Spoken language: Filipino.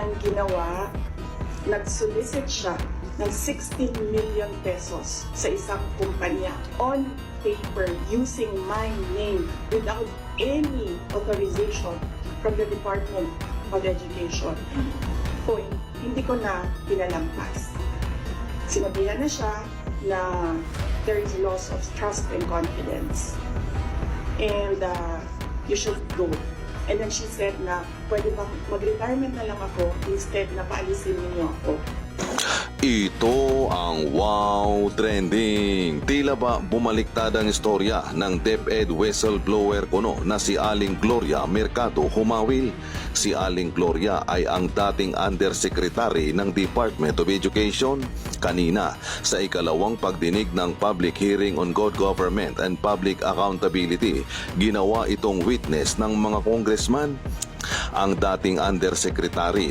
ang ginawa, nag-solicit siya ng 16 million pesos sa isang kumpanya on paper using my name without any authorization from the Department of Education. Point, hindi ko na pinalampas. Sinabihan na siya na there is loss of trust and confidence. And you should go. And then she said na pwede bang mag-retirement na lang ako instead na paalisin niyo ako. Ito ang wow trending. Tila ba bumaliktad ang istorya ng DepEd whistleblower kuno na si Aling Gloria Mercado Humawil. Si Aling Gloria ay ang dating Undersecretary ng Department of Education. Kanina sa ikalawang pagdinig ng public hearing on good government and public accountability, ginawa itong witness ng mga congressman. Ang dating Undersecretary